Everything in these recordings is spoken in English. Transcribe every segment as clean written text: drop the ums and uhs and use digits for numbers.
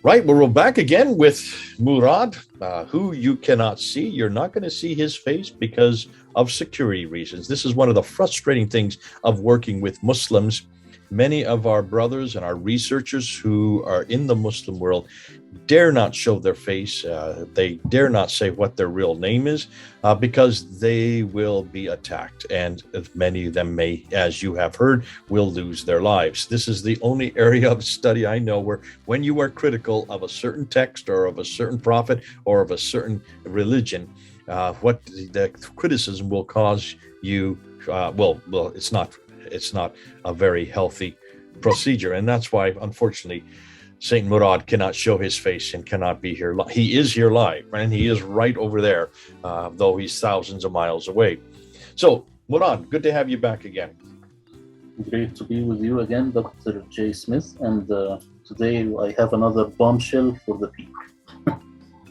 Right, well, we're back again with Murad, who you cannot see. You're not going to see his face because of security reasons. This is one of the frustrating things of working with Muslims. Many of our brothers and our researchers who are in the Muslim world dare not show their face. They dare not say what their real name is because they will be attacked. And many of them may, as you have heard, will lose their lives. This is the only area of study I know where when you are critical of a certain text or of a certain prophet or of a certain religion, what the criticism will cause you, it's not a very healthy procedure. And that's why, unfortunately, Saint Murad cannot show his face and cannot be here. He is here live, and he is right over there, though he's thousands of miles away. So, Murad, good to have you back again. Great to be with you again, Dr. J. Smith. And today I have another bombshell for the people.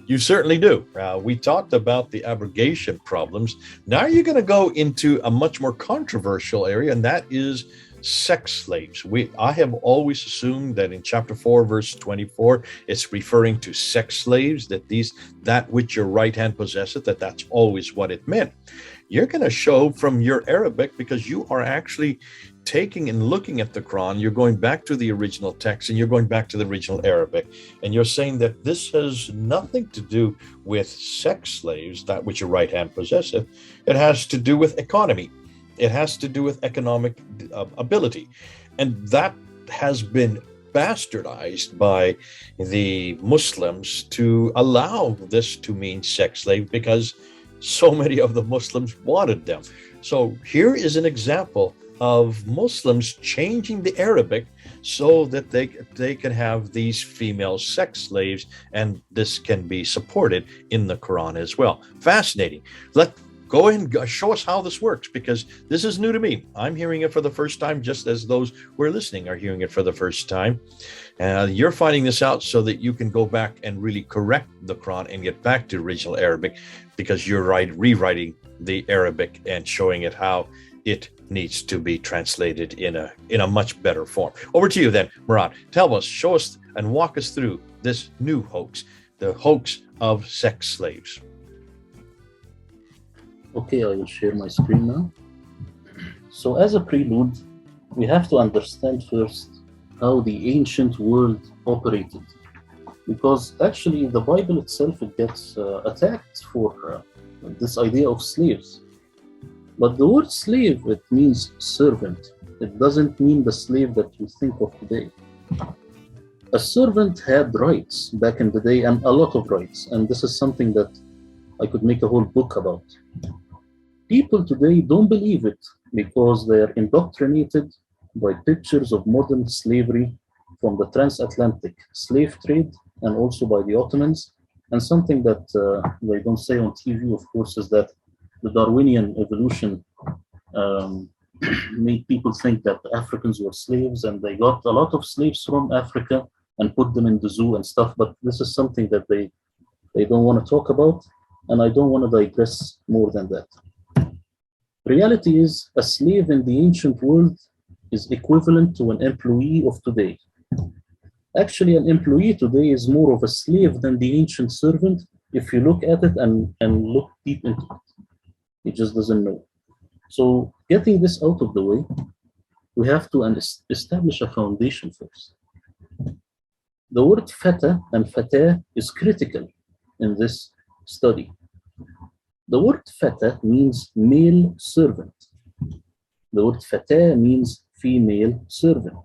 You certainly do. We talked about the abrogation problems. Now you're going to go into a much more controversial area, and that is sex slaves. I have always assumed that in chapter 4, verse 24, it's referring to sex slaves, that which your right hand possesseth, that's always what it meant. You're going to show from your Arabic, because you are actually taking and looking at the Quran, you're going back to the original text and you're going back to the original Arabic, and you're saying that this has nothing to do with sex slaves, that which your right hand possesseth. It has to do with economy. It has to do with economic ability. And that has been bastardized by the Muslims to allow this to mean sex slave because so many of the Muslims wanted them. So here is an example of Muslims changing the Arabic so that they can have these female sex slaves, and this can be supported in the Quran as well. Fascinating. Go ahead and show us how this works, because this is new to me. I'm hearing it for the first time, just as those who are listening are hearing it for the first time. You're finding this out so that you can go back and really correct the Quran and get back to original Arabic, because you're rewriting the Arabic and showing it how it needs to be translated in a much better form. Over to you then, Murad. Tell us, show us, and walk us through this new hoax, the hoax of sex slaves. Okay, I will share my screen now. So as a prelude, we have to understand first how the ancient world operated. Because actually the Bible itself, it gets attacked for this idea of slaves. But the word slave, it means servant. It doesn't mean the slave that you think of today. A servant had rights back in the day, and a lot of rights. And this is something that I could make a whole book about. People today don't believe it because they are indoctrinated by pictures of modern slavery from the transatlantic slave trade and also by the Ottomans. And something that they don't say on TV, of course, is that the Darwinian evolution made people think that the Africans were slaves, and they got a lot of slaves from Africa and put them in the zoo and stuff. But this is something that they don't want to talk about, and I don't want to digress more than that. Reality is, a slave in the ancient world is equivalent to an employee of today. Actually, an employee today is more of a slave than the ancient servant if you look at it and look deep into it. He just doesn't know. So getting this out of the way, we have to establish a foundation first. The word fata and fatah is critical in this study. The word fata means male servant. The word fatah means female servant.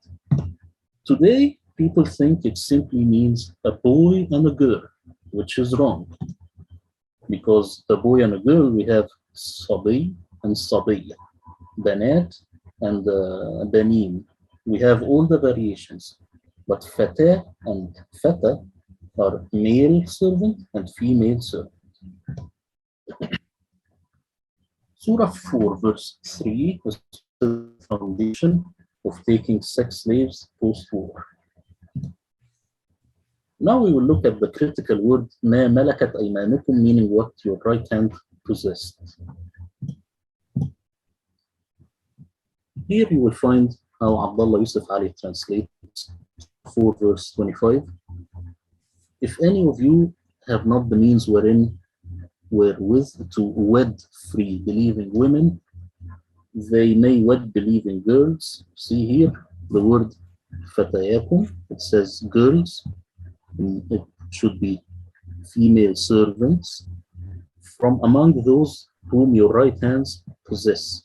Today, people think it simply means a boy and a girl, which is wrong. Because a boy and a girl, we have Sabi and Sabiya, Banat and Banin. We have all the variations, but Fatah and Fata are male servant and female servant. Surah 4 verse 3 is the foundation of taking sex slaves post-war. Now we will look at the critical word ma malakat aymanukom, meaning what your right hand possessed. Here you will find how Abdullah Yusuf Ali translates 4 verse 25. if any of you have not the means wherewith to wed free believing women, they may wed believing girls. See here the word fatayakum, it says girls, it should be female servants from among those whom your right hands possess.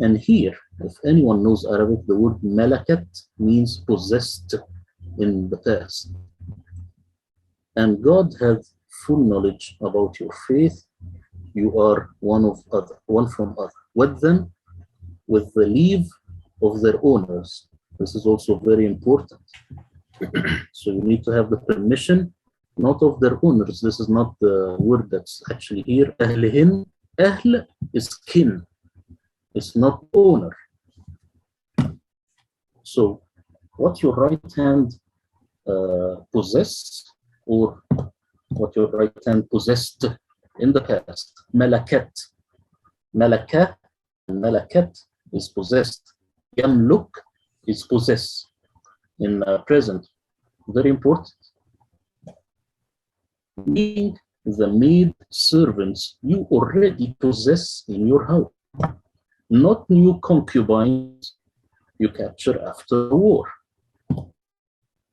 And here, if anyone knows Arabic, the word malakat means possessed in the past. And God has full knowledge about your faith. You are one from other. With them, with the leave of their owners. This is also very important. So you need to have the permission, not of their owners. This is not the word that's actually here. Ahlihin, ahl is kin. It's not owner. So what your right hand possess, or what your right hand possessed in the past, malakat. Malakah and malakat is possessed. Yamluk is possess in present. Very important. Meaning the maid servants you already possess in your house, not new concubines you capture after the war.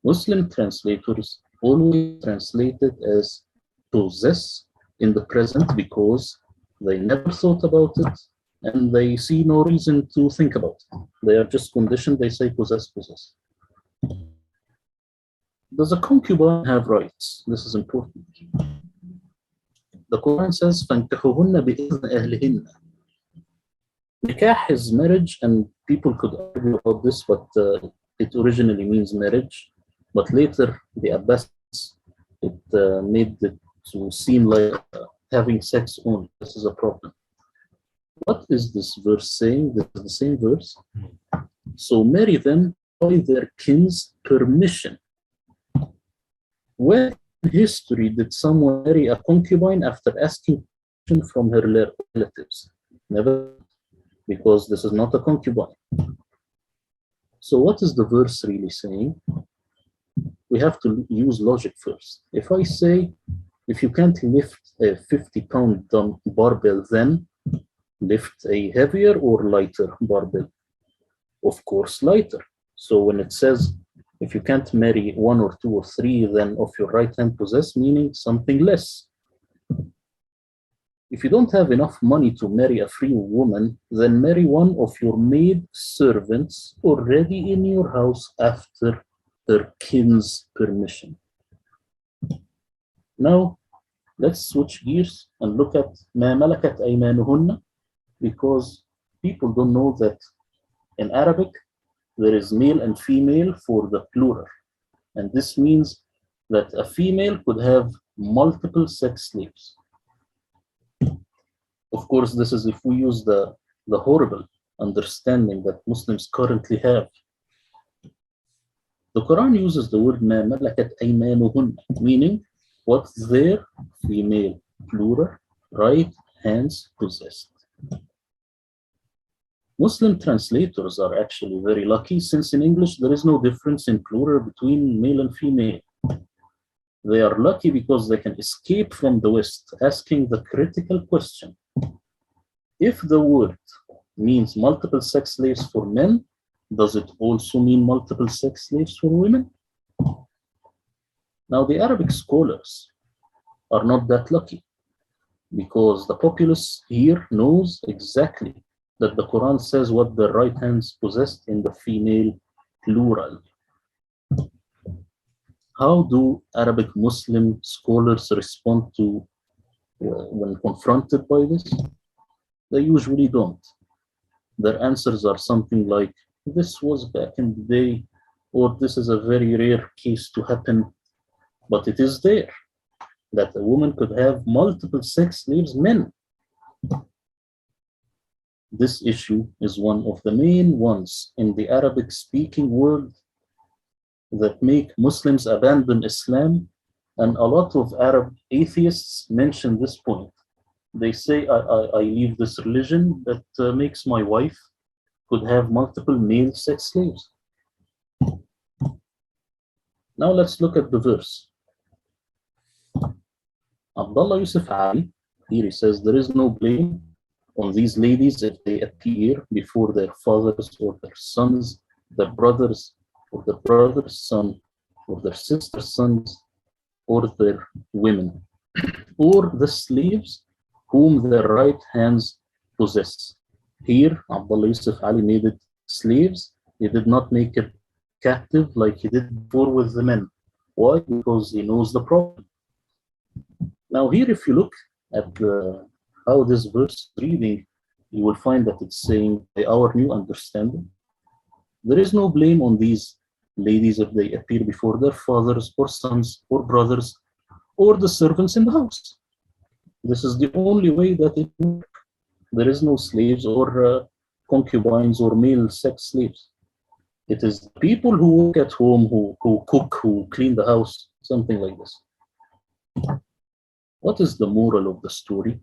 Muslim translators always translate it as possess in the present because they never thought about it and they see no reason to think about it. They are just conditioned, they say possess, possess. Does a concubine have rights? This is important. The Quran says, فَانْكِحُوهُنَّ بِإِذْنِ أَهْلِهِنَّ. Nikah is marriage, and people could argue about this, but it originally means marriage. But later, the Abbasids, it made it to seem like having sex only. This is a problem. What is this verse saying? This is the same verse. So marry them by their kin's permission. When in history did someone marry a concubine after asking permission from her relatives? Never, because this is not a concubine. So what is the verse really saying? We have to use logic first. If I say, if you can't lift a 50-pound barbell, then lift a heavier or lighter barbell? Of course, lighter. So when it says, if you can't marry one or two or three, then of your right hand possess, meaning something less. If you don't have enough money to marry a free woman, then marry one of your maid servants already in your house after her kin's permission. Now, let's switch gears and look at مَا مَلَكَتْ أَيْمَانُهُنَّ, because people don't know that in Arabic, there is male and female for the plural. And this means that a female could have multiple sex slaves. Of course, this is if we use the horrible understanding that Muslims currently have. The Quran uses the word مَا مَلَكَتْ أَيْمَانُهُنَّ, meaning what their female plural right hands possessed. Muslim translators are actually very lucky, since in English there is no difference in plural between male and female. They are lucky because they can escape from the West, asking the critical question: if the word means multiple sex slaves for men, does it also mean multiple sex slaves for women? Now, the Arabic scholars are not that lucky, because the populace here knows exactly that the Quran says what the right hands possessed in the female plural. How do Arabic Muslim scholars respond to when confronted by this? They usually don't. Their answers are something like, this was back in the day, or this is a very rare case to happen, but it is there, that a woman could have multiple sex slaves, men. This issue is one of the main ones in the Arabic-speaking world that make Muslims abandon Islam, and a lot of Arab atheists mention this point. They say, I leave this religion that makes my wife could have multiple male sex slaves. Now let's look at the verse. Abdullah Yusuf Ali, here he says, there is no blame on these ladies if they appear before their fathers or their sons, their brothers, or their brother's son, or their sister's sons, or their women, or the slaves whom their right hands possess. Here, Abdullah Yusuf Ali made it slaves. He did not make it captive like he did before with the men. Why? Because he knows the problem. Now here, if you look at how this verse is reading, you will find that it's saying, by our new understanding, there is no blame on these ladies if they appear before their fathers or sons or brothers or the servants in the house. This is the only way that it works. There is no slaves or concubines or male sex slaves. It is people who work at home, who cook, who clean the house, something like this. What is the moral of the story?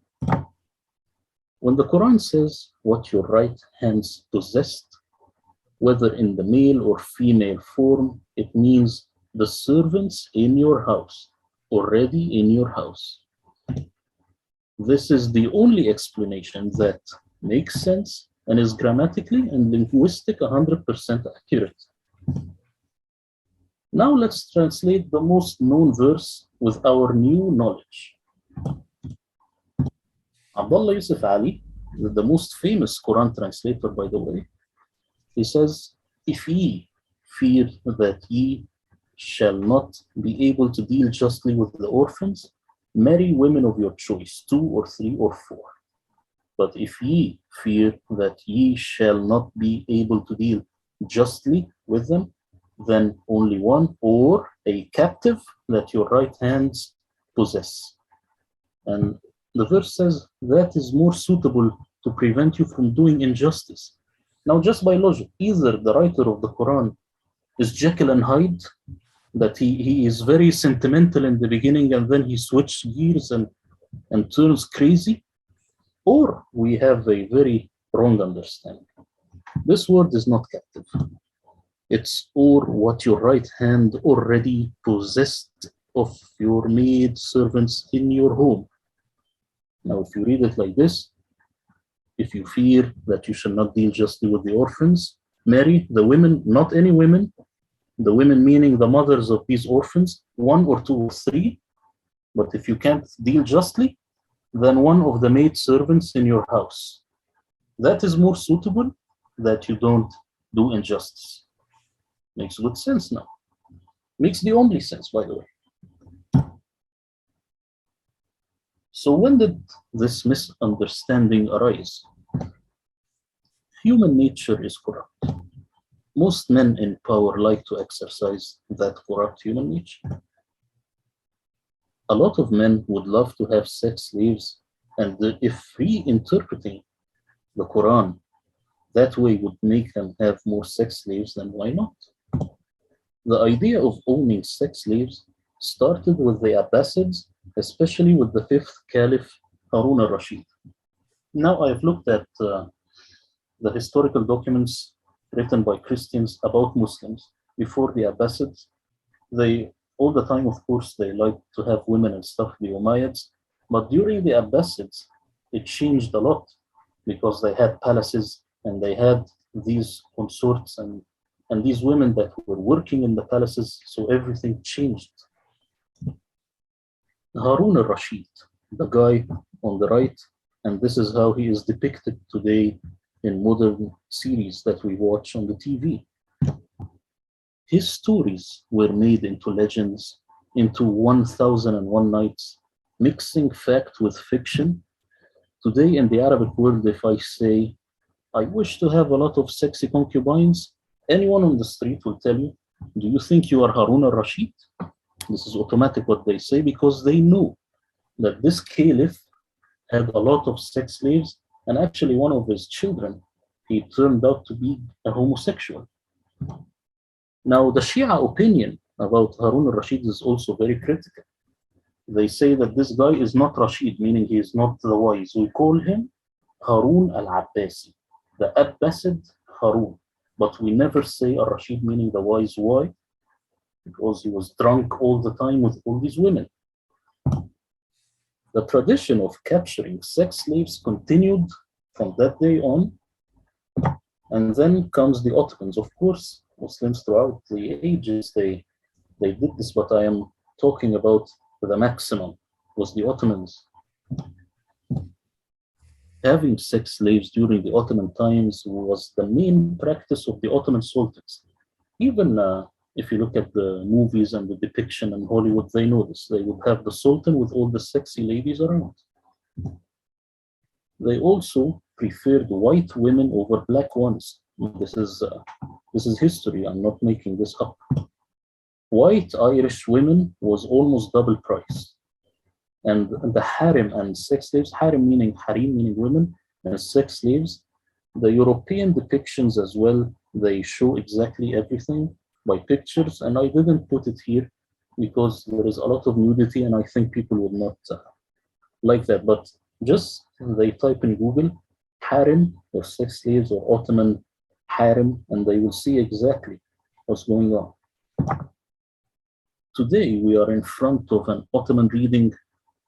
When the Quran says what your right hands possessed, whether in the male or female form, it means the servants in your house, already in your house. This is the only explanation that makes sense and is grammatically and linguistically 100% accurate. Now let's translate the most known verse with our new knowledge. Abdullah Yusuf Ali, the most famous Quran translator, by the way, he says, if ye fear that ye shall not be able to deal justly with the orphans, marry women of your choice, 2 or 3 or 4. But if ye fear that ye shall not be able to deal justly with them, then only one, or a captive that your right hands possess. And the verse says that is more suitable to prevent you from doing injustice. Now, just by logic, either the writer of the Quran is Jekyll and Hyde, that he is very sentimental in the beginning and then he switches gears and turns crazy, or we have a very wrong understanding. This word is not captive. It's or what your right hand already possessed of your maid servants in your home. Now, if you read it like this, if you fear that you shall not deal justly with the orphans, marry the women, not any women, the women meaning the mothers of these orphans, 1 or 2 or 3. But if you can't deal justly, then one of the maid servants in your house. That is more suitable that you don't do injustice. Makes good sense now. Makes the only sense, by the way. So when did this misunderstanding arise? Human nature is corrupt. Most men in power like to exercise that corrupt human nature. A lot of men would love to have sex slaves, and if reinterpreting the Quran that way would make them have more sex slaves, then why not? The idea of owning sex slaves started with the Abbasids, especially with the 5th Caliph Harun Al Rashid. Now I've looked at the historical documents written by Christians about Muslims before the Abbasids. They, all the time, of course, they like to have women and stuff, the Umayyads, but during the Abbasids, it changed a lot because they had palaces and they had these consorts and these women that were working in the palaces, so everything changed. Harun Al Rashid, the guy on the right, and this is how he is depicted today in modern series that we watch on the TV. His stories were made into legends, into 1001 Nights, mixing fact with fiction. Today in the Arabic world, if I say, I wish to have a lot of sexy concubines, anyone on the street will tell you, do you think you are Harun Al Rashid? This is automatic what they say because they know that this caliph had a lot of sex slaves, and actually one of his children, he turned out to be a homosexual. Now the Shia opinion about Harun Al Rashid is also very critical. They say that this guy is not Rashid, meaning he is not the wise. We call him Harun Al Abbasi, the Abbasid Harun. But we never say Al Rashid, meaning the wise. Why? Because he was drunk all the time with all these women. The tradition of capturing sex slaves continued from that day on, and then comes the Ottomans. Of course, Muslims throughout the ages, they did this, but I am talking about the maximum was the Ottomans. Having sex slaves during the Ottoman times was the main practice of the Ottoman sultans. Even if you look at the movies and the depiction in Hollywood, they know this. They would have the sultan with all the sexy ladies around. They also preferred white women over black ones. This is history. I'm not making this up. White Irish women was almost double price. And the harem and sex slaves, harem meaning women, and sex slaves, the European depictions as well, they show exactly everything by pictures, and I didn't put it here because there is a lot of nudity and I think people would not like that, but just they type in Google harem or sex slaves or Ottoman harem and they will see exactly what's going on. Today we are in front of an Ottoman reading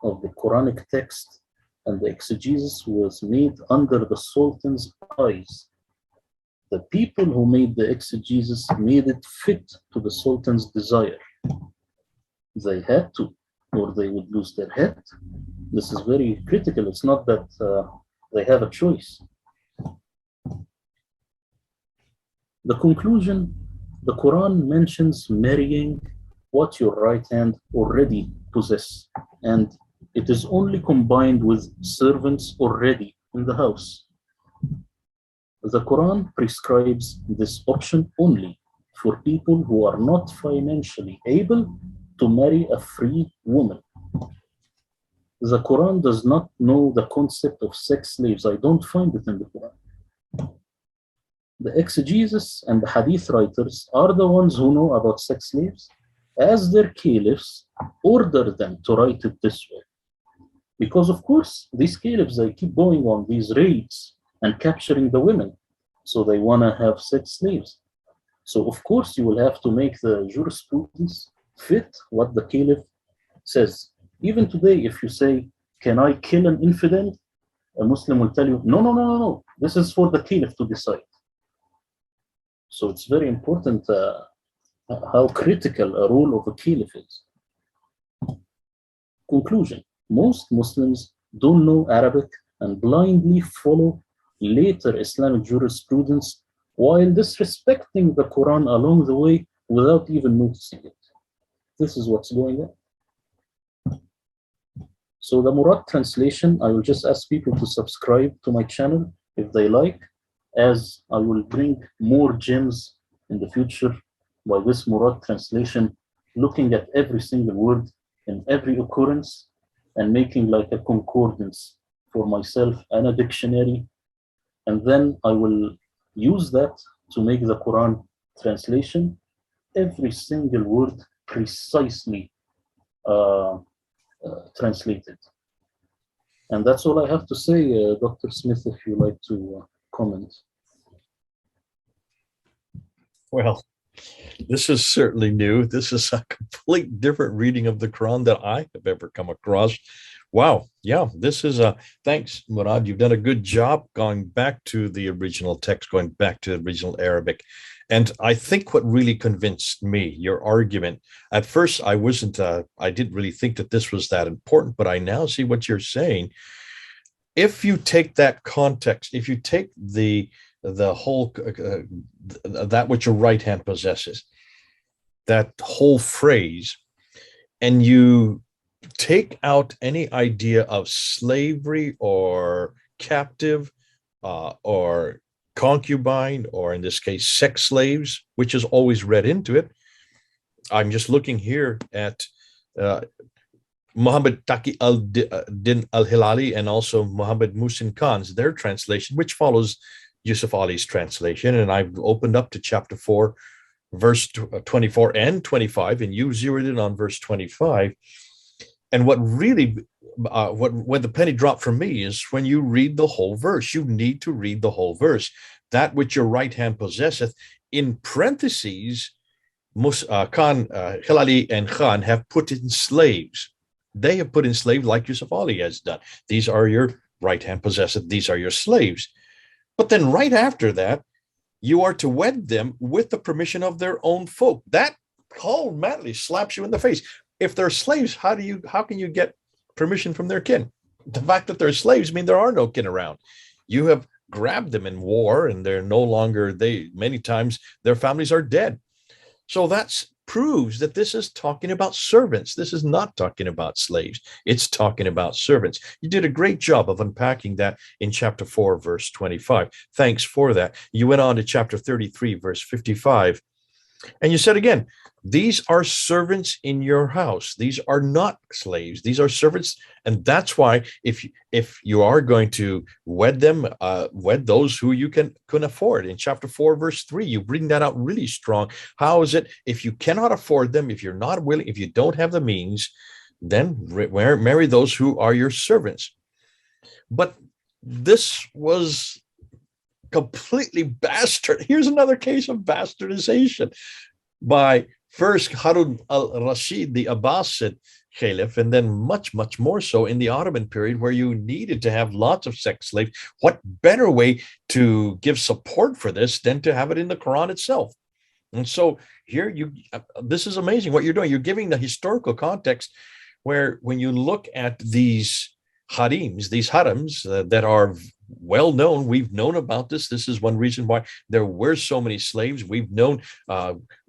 of the Quranic text, and the exegesis was made under the Sultan's eyes. The people who made the exegesis made it fit to the Sultan's desire. They had to, or they would lose their head. This is very critical. It's not that they have a choice. The conclusion, the Quran mentions marrying what your right hand already possess, and it is only combined with servants already in the house. The Quran prescribes this option only for people who are not financially able to marry a free woman. The Quran does not know the concept of sex slaves. I don't find it in the Quran. The exegesis and the hadith writers are the ones who know about sex slaves, as their caliphs order them to write it this way. Because of course, these caliphs, they keep going on these raids and capturing the women. So they want to have sex slaves. So of course, you will have to make the jurisprudence fit what the caliph says. Even today, if you say, can I kill an infidel? A Muslim will tell you, no. This is for the caliph to decide. So it's very important how critical a role of a caliph is. Conclusion. Most Muslims don't know Arabic and blindly follow later Islamic jurisprudence while disrespecting the Quran along the way without even noticing it. This is what's going on. So the Murad Translation, I will just ask people to subscribe to my channel if they like, as I will bring more gems in the future by this Murad Translation, looking at every single word in every occurrence and making like a concordance for myself and a dictionary. And then I will use that to make the Quran translation, every single word precisely translated. And that's all I have to say, Dr. Smith, if you like to comment. Well, this is certainly new. This is a complete different reading of the Quran that I have ever come across. Wow. Yeah, this is thanks, Murad. You've done a good job going back to the original text, going back to the original Arabic. And I think what really convinced me, your argument, at first I didn't really think that this was that important, but I now see what you're saying. If you take that context, if you take the whole, that which your right hand possesses, that whole phrase, and you take out any idea of slavery or captive or concubine, or in this case, sex slaves, which is always read into it. I'm just looking here at Muhammad Taqi al-Din al-Hilali and also Muhammad Muhsin Khan's, their translation, which follows Yusuf Ali's translation. And I've opened up to chapter 4, verse 24 and 25, and you zeroed in on verse 25. And what really, when the penny dropped for me is when you read the whole verse. You need to read the whole verse. That which your right hand possesseth, in parentheses, Khan, Hilali and Khan have put in slaves. They have put in slaves like Yusuf Ali has done. These are your right-hand possessive. These are your slaves. But then right after that, you are to wed them with the permission of their own folk. That automatically slaps you in the face. If they're slaves, how can you get permission from their kin? The fact that they're slaves means there are no kin around. You have grabbed them in war, and they're no longer, many times their families are dead. So that proves that this is talking about servants. This is not talking about slaves. It's talking about servants. You did a great job of unpacking that in chapter 4, verse 25. Thanks for that. You went on to chapter 33, verse 55. And you said again, these are servants in your house. These are not slaves. These are servants. And that's why if you are going to wed them, wed those who you can afford. In chapter 4, verse 3, you bring that out really strong. How is it if you cannot afford them, if you're not willing, if you don't have the means, then marry those who are your servants. But this was completely bastard. Here's another case of bastardization by first Harun Al Rashid, the Abbasid caliph, and then much, much more so in the Ottoman period, where you needed to have lots of sex slaves. What better way to give support for this than to have it in the Quran itself? And so here this is amazing what you're doing. You're giving the historical context where when you look at these harems that are well known, we've known about this. This is one reason why there were so many slaves. We've known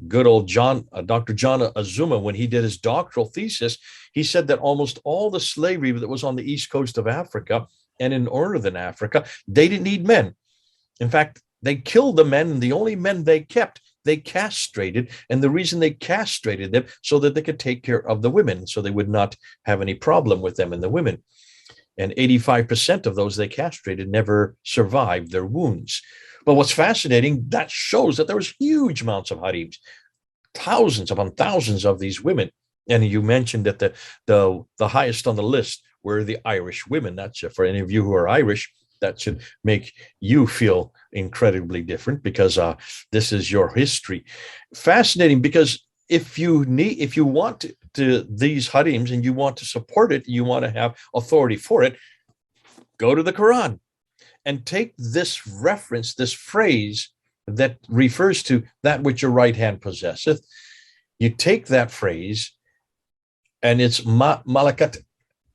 good old Dr. John Azuma, when he did his doctoral thesis, he said that almost all the slavery that was on the east coast of Africa and in northern Africa, they didn't need men. In fact, they killed the men, and the only men they kept, they castrated. And the reason they castrated them, so that they could take care of the women, so they would not have any problem with them and the women. And 85% of those they castrated never survived their wounds. But what's fascinating, that shows that there was huge amounts of harems, thousands upon thousands of these women. And you mentioned that the highest on the list were the Irish women. That's for any of you who are Irish, that should make you feel incredibly different, because this is your history. Fascinating, because if you want to these harems and you want to support it, you want to have authority for it, go to the Quran and take this reference, this phrase that refers to that which your right hand possesseth. You take that phrase, and it's malakat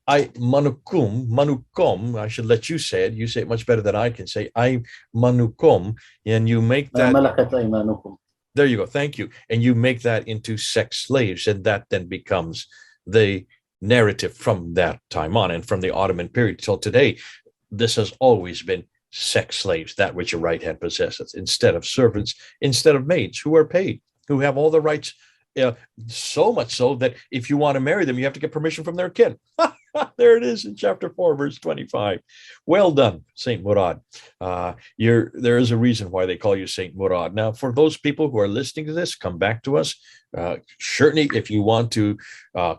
aymanukom. I should let you say it. You say it much better than I can say. Aymanukom, and you make that malakat aymanukom. There you go. Thank you. And you make that into sex slaves, and that then becomes the narrative from that time on, and from the Ottoman period till today. This has always been sex slaves, that which your right hand possesses, instead of servants, instead of maids who are paid, who have all the rights. So much so that if you want to marry them, you have to get permission from their kin. There it is in chapter 4, verse 25. Well done, Saint Murad. There is a reason why they call you Saint Murad. Now, for those people who are listening to this, come back to us. Certainly, if you want to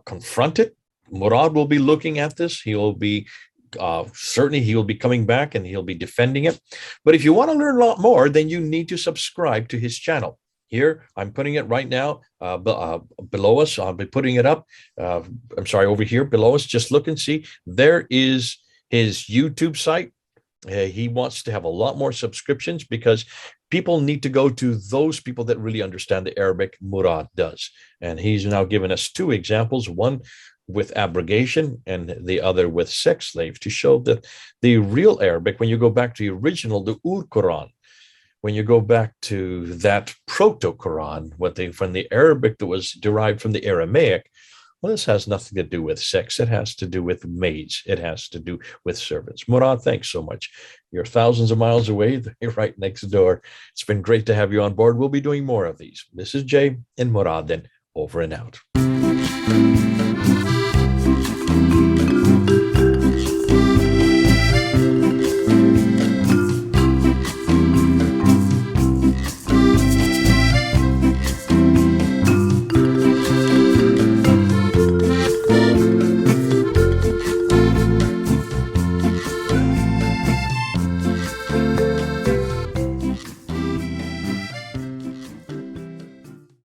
confront it, Murad will be looking at this. He will be certainly he will be coming back, and he'll be defending it. But if you want to learn a lot more, then you need to subscribe to his channel. Here, I'm putting it right now below us. I'll be putting it up. I'm sorry, over here below us. Just look and see. There is his YouTube site. He wants to have a lot more subscriptions, because people need to go to those people that really understand the Arabic. Murad does. And he's now given us two examples, one with abrogation and the other with sex slaves, to show that the real Arabic, when you go back to the original, the Quran, when you go back to that proto-Quran, from the Arabic that was derived from the Aramaic, well, this has nothing to do with sex. It has to do with maids. It has to do with servants. Murad, thanks so much. You're thousands of miles away. You're right next door. It's been great to have you on board. We'll be doing more of these. This is Jay and Murad, then over and out.